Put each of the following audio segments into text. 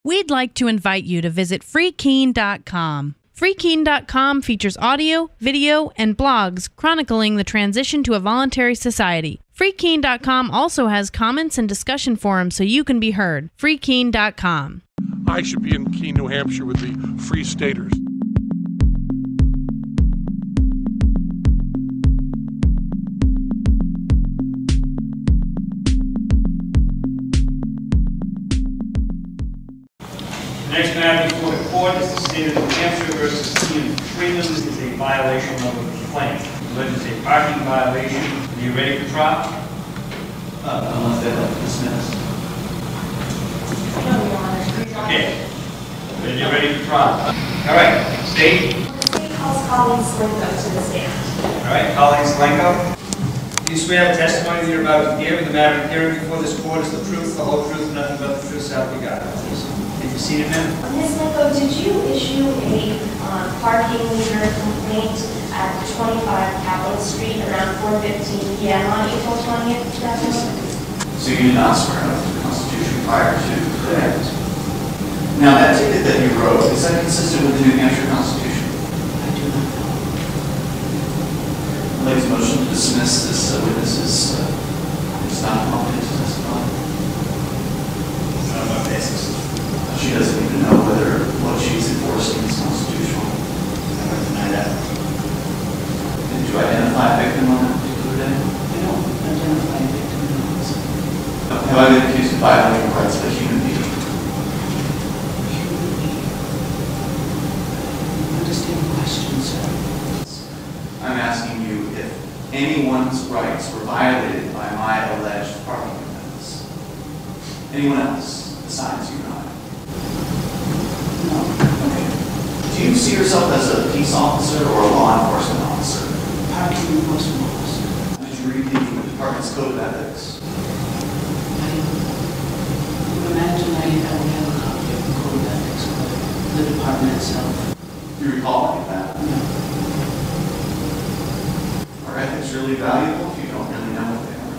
We'd like to invite you to visit freekeen.com. Freekeen.com features audio, video, and blogs chronicling the transition to a voluntary society. Freekeen.com also has comments and discussion forums so you can be heard. Freekeen.com. I should be in Keene, New Hampshire with the Free Staters. The next matter before the court is the state of New Hampshire versus the city of Freeman. This is a violation of a complaint. This is a parking violation. Are you ready for trial? Unless they'd like to dismiss. Okay. Then you're ready for trial. All right. State. The state calls Colleen Slinko to the stand. All right. Colleen Slinko. Do you swear the testimony you're about to give in the matter of hearing before this court is the truth, the whole truth, and nothing but the truth, so help you God? Take your seat, ma'am. Ms. Slinko, did you issue a parking meter complaint at 25 Capitol Street around 4:15 p.m. on April 20th, 2011? So you did not swear up to the Constitution prior to that? Now, that ticket that you wrote, is that consistent with the New Hampshire Constitution? I do not know. I'd like to motion to dismiss this witness is not competent to testify. On what basis? She doesn't even know whether what she's enforcing is constitutional. I'm going to deny that. Did you identify a victim on that particular day? I don't identify a victim. Have I been accused of violating the rights of a human being? Understand the question, sir. I'm asking you if anyone's rights were violated by my alleged parking offense. Anyone else besides you and I? No. Okay. Do you see yourself as a peace officer or a law enforcement officer? Parking enforcement officer. Did you read the department's code of ethics? I would imagine I don't have a copy of the code of ethics for the department itself. Do you recall any of that? No. Are ethics really valuable if you don't really know what they are?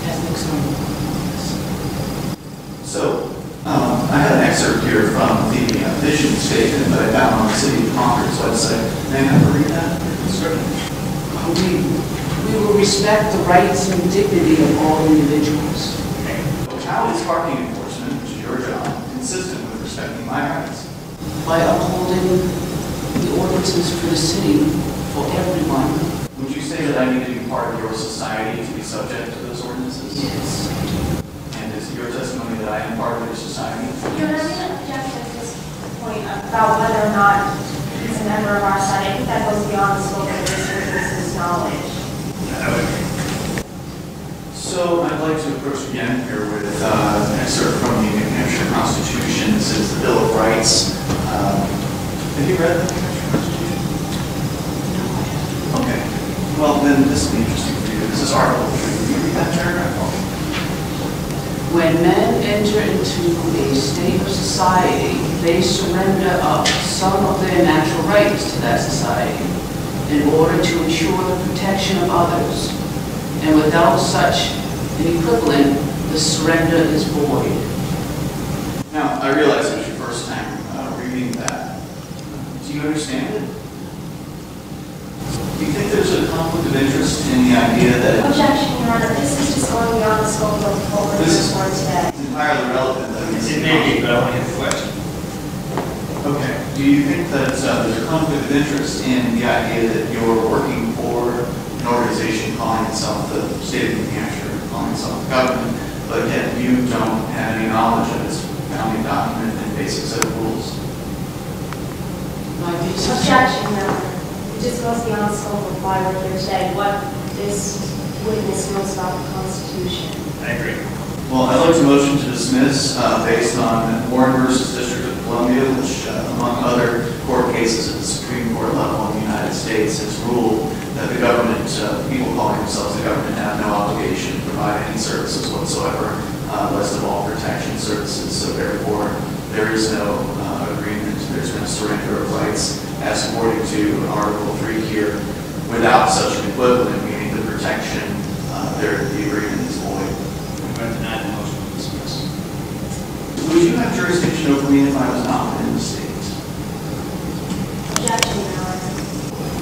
Ethics are important. So, I had an excerpt here from the vision statement that I found on the City of Concord's website. May I have to read that? Certainly. We will respect the rights and dignity of all individuals. How is parking enforcement, which is your job, consistent with respecting my rights? By upholding the ordinances for the city for everyone. Would you say that I need to be part of your society to be subject to those ordinances? Yes. And is it your testimony that I am part of your society? You're not going to object at this point about whether or not he's a member of our society. I think that goes beyond the scope of this witness's knowledge. So I'd like to approach again here with an excerpt from the New Hampshire Constitution. This is the Bill of Rights. Have you read the New Hampshire Constitution? No, I haven't. Okay. Well, then this will be interesting for you. This is Article 3. Can you read that paragraph? When men enter into a state of society, they surrender up some of their natural rights to that society in order to ensure the protection of others. And without such an equivalent, the surrender is void. Now, I realize it was your first time reading that. Do you understand it? Do you think there's a conflict of interest in the idea that... Objection, Your Honor. This is just going beyond the scope of what we're here for today. It's entirely relevant. It may be, but I want to get the question. Okay. Do you think that there's a conflict of interest in the idea that you're working for an organization calling itself the State of New Hampshire, calling itself the government, but yet you don't have any knowledge of its founding document and basic set of rules? Objection, Your Honor. It just goes beyond the scope of why we're here today, what this witness knows about the Constitution. I agree. Well, I'd like to motion to dismiss based on Warren versus District of Columbia, which, among other court cases at the Supreme Court level in the United States, has ruled that the government, people calling themselves the government, have no obligation to provide any services whatsoever, less of all protection services. So therefore, there is no agreement, there's no surrender of rights, as according to Article 3 here, without such an equivalent, meaning the protection the agreement is void. I'm going to deny the motion to dismiss. Would you have jurisdiction over me if I was not within the state? Objection, Your Honor.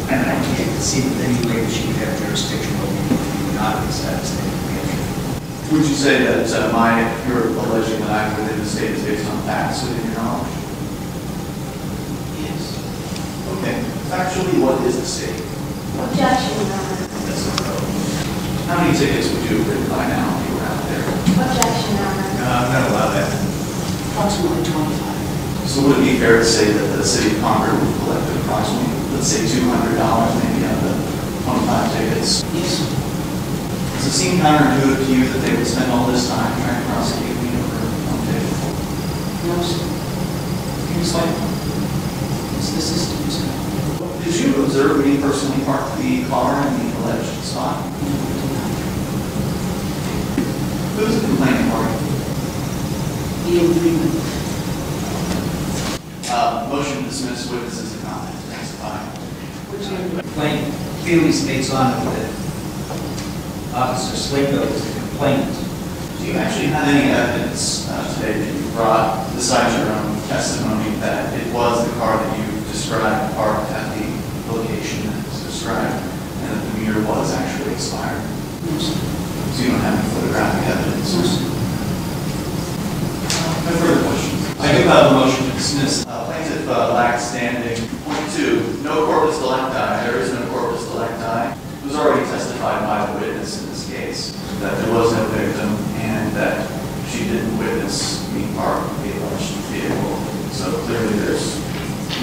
And I can't conceive of any way that she would have jurisdiction over you if you were not inside the state of New Hampshire. Would you say that you're alleging that I'm within the state is based on facts within your knowledge? Yes. Okay. Factually, what is the state? Objection, Your Honor. That's a no. How many tickets would you have written by now if you were out there? Objection, Your Honor. No, I'm not allowed that. Approximately 25. So would it be fair to say that the city of Concord would collect approximately, let's say, $200 maybe out of the 25 tickets? Yes. Does it seem counterintuitive to you that they would spend all this time trying to prosecute me over one ticket? No, sir. Can you explain? It's the system, sir. Did you observe me personally park the car in the alleged spot? Who's the complaining party? Ian Freeman. Motion to dismiss witnesses and comments. Testify. The complaint clearly states on it that Officer Slinko is the complainant. Do you actually have any evidence today that you brought, besides your own testimony, that it was the car that you described parked at the location that was described and that the meter was actually expired? No, sir. So you don't have any photographic evidence? No, sir. No further questions. I do have a motion to dismiss. Plaintiff lacks standing. Point 2, no corpus delicti. There is no corpus delicti. It was already testified by the witness in this case that there was no victim and that she didn't witness me park the alleged vehicle. So clearly there's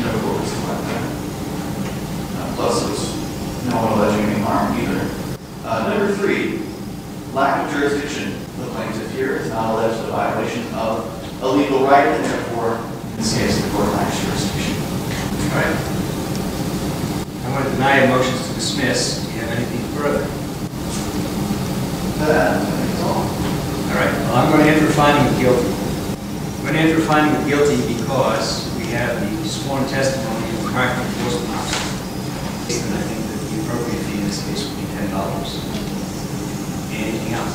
no corpus delicti. Plus there's no one alleging any harm either. Number 3, lack of jurisdiction. The plaintiff here is not alleged a violation of a legal right, and therefore, in this case, the court lacks jurisdiction. All right. I'm going to deny your motions to dismiss. Do you have anything further? That is all. All right. Well, I'm going to enter a finding of guilty. I'm going to enter a finding of guilty because we have the sworn testimony of the Concord enforcement officer. And I think that the appropriate fee in this case would be $10. Anything else?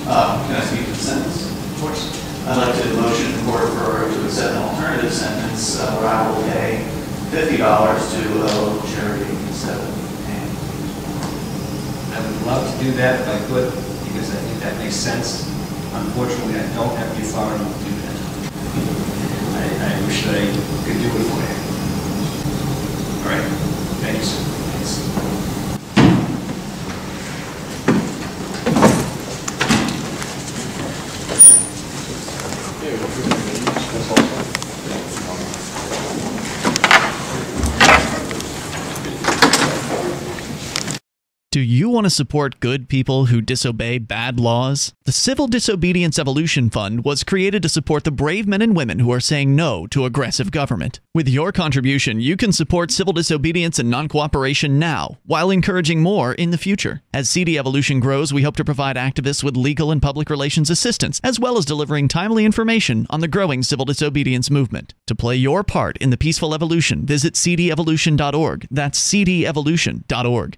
Can I speak to the sentence? Of course. I'd like to motion the court to accept an alternative sentence where I will pay $50 to a local charity instead of paying. I would love to do that if I could, because I think that makes sense. Unfortunately, I don't have the authority to do that. I wish that I could do it for you. All right. Thank you, sir. Thanks. Do you want to support good people who disobey bad laws? The Civil Disobedience Evolution Fund was created to support the brave men and women who are saying no to aggressive government. With your contribution, you can support civil disobedience and non-cooperation now, while encouraging more in the future. As CD Evolution grows, we hope to provide activists with legal and public relations assistance, as well as delivering timely information on the growing civil disobedience movement. To play your part in the peaceful evolution, visit cdevolution.org. That's cdevolution.org.